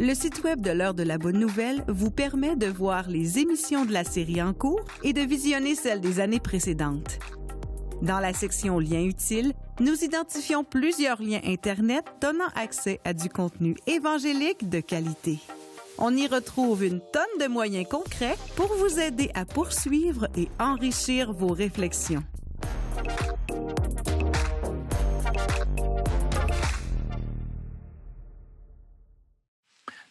Le site web de l'Heure de la Bonne Nouvelle vous permet de voir les émissions de la série en cours et de visionner celles des années précédentes. Dans la section Liens utiles, nous identifions plusieurs liens Internet donnant accès à du contenu évangélique de qualité. On y retrouve une tonne de moyens concrets pour vous aider à poursuivre et enrichir vos réflexions.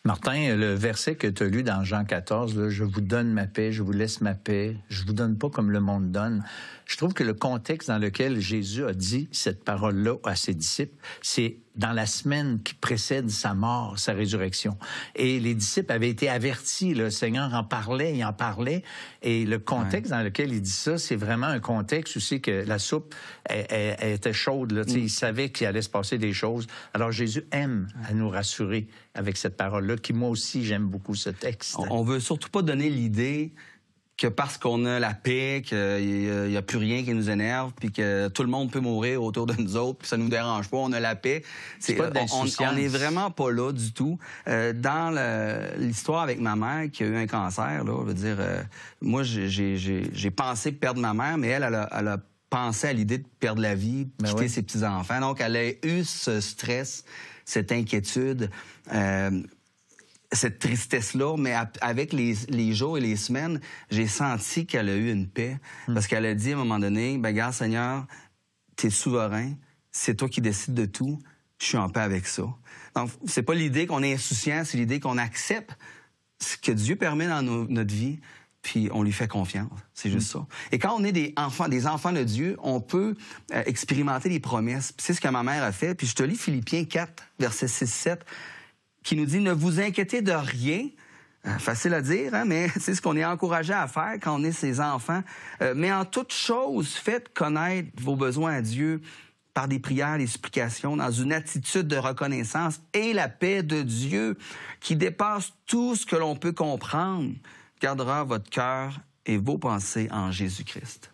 Martin, le verset que tu as lu dans Jean 14, là, « Je vous donne ma paix, je vous laisse ma paix, je vous donne pas comme le monde donne », je trouve que le contexte dans lequel Jésus a dit cette parole-là à ses disciples, c'est dans la semaine qui précède sa mort, sa résurrection. Et les disciples avaient été avertis, le Seigneur en parlait, il en parlait, et le contexte dans lequel il dit ça, c'est vraiment un contexte où c'est que la soupe elle était chaude, là, il savait qu'il allait se passer des choses. Alors Jésus aime à nous rassurer avec cette parole-là, qui moi aussi j'aime beaucoup ce texte. On veut surtout pas donner l'idée que parce qu'on a la paix, qu'il n'y a plus rien qui nous énerve, puis que tout le monde peut mourir autour de nous autres, puis ça nous dérange pas, on a la paix. On n'est vraiment pas là du tout. Dans l'histoire avec ma mère qui a eu un cancer, là, je veux dire, moi j'ai pensé perdre ma mère, mais elle a pensé à l'idée de perdre la vie, quitter ses petits-enfants. Donc elle a eu ce stress, cette inquiétude, cette tristesse-là, mais avec les jours et les semaines, j'ai senti qu'elle a eu une paix. Parce qu'elle a dit à un moment donné, ben regarde Seigneur, t'es souverain, c'est toi qui décides de tout, je suis en paix avec ça. Donc, c'est pas l'idée qu'on est insouciant, c'est l'idée qu'on accepte ce que Dieu permet dans notre vie, puis on lui fait confiance. C'est juste ça. Et quand on est des enfants de Dieu, on peut expérimenter les promesses. C'est ce que ma mère a fait. Puis je te lis Philippiens 4, versets 6-7, qui nous dit « Ne vous inquiétez de rien ». Facile à dire, hein, mais c'est ce qu'on est encouragé à faire quand on est ses enfants. Mais en toute chose, faites connaître vos besoins à Dieu par des prières, des supplications, dans une attitude de reconnaissance, et la paix de Dieu, qui dépasse tout ce que l'on peut comprendre, gardera votre cœur et vos pensées en Jésus-Christ.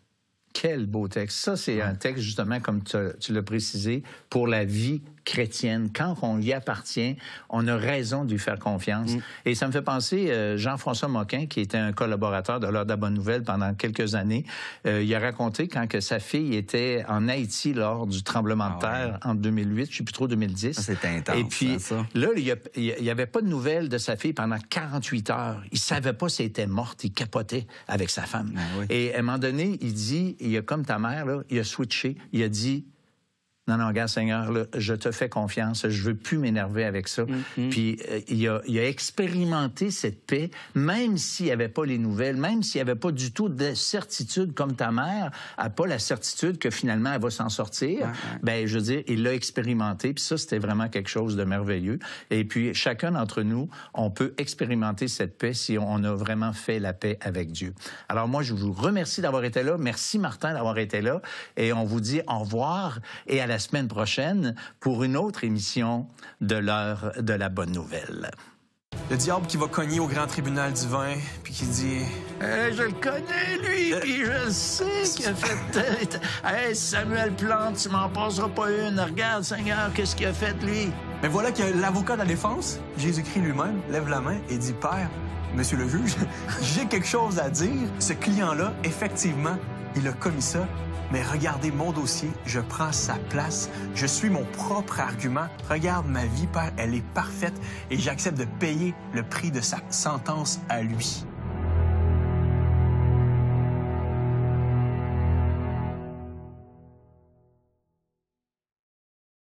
Quel beau texte. Ça, c'est un texte, justement, comme tu l'as précisé, pour la vie chrétienne. Quand on y appartient, on a raison de lui faire confiance. Et ça me fait penser, Jean-François Moquin, qui était un collaborateur de l'Heure de la Bonne Nouvelle pendant quelques années, il a raconté quand que sa fille était en Haïti lors du tremblement de terre en 2008, je ne sais plus trop, 2010. C'était intense. Et puis, ça. Là, il n'y avait pas de nouvelles de sa fille pendant 48 heures. Il ne savait pas si elle était morte. Il capotait avec sa femme. Et à un moment donné, il dit, il a comme ta mère, là, il a switché, il a dit, non, regarde, Seigneur, là, je te fais confiance, je veux plus m'énerver avec ça. Puis il a expérimenté cette paix, même s'il n'y avait pas les nouvelles, même s'il n'y avait pas du tout de certitude, comme ta mère n'a pas la certitude que finalement elle va s'en sortir. Ben, je veux dire, il l'a expérimenté, puis ça, c'était vraiment quelque chose de merveilleux. Et puis, chacun d'entre nous, on peut expérimenter cette paix si on a vraiment fait la paix avec Dieu. Alors moi, je vous remercie d'avoir été là. Merci, Martin, d'avoir été là. Et on vous dit au revoir et à la semaine prochaine pour une autre émission de l'Heure de la Bonne Nouvelle. Le diable qui va cogner au grand tribunal divin, puis qui dit... je le connais, lui, puis je sais qu'il a fait tête. Hey, Samuel Plante, tu m'en passeras pas une. Regarde, Seigneur, qu'est-ce qu'il a fait, lui? Mais voilà que l'avocat de la défense, Jésus-Christ lui-même, lève la main et dit, « Père, monsieur le juge, j'ai quelque chose à dire. Ce client-là, effectivement, il a commis ça. Mais regardez mon dossier, je prends sa place, je suis mon propre argument. Regarde ma vie, Père, elle est parfaite et j'accepte de payer le prix de sa sentence à lui. »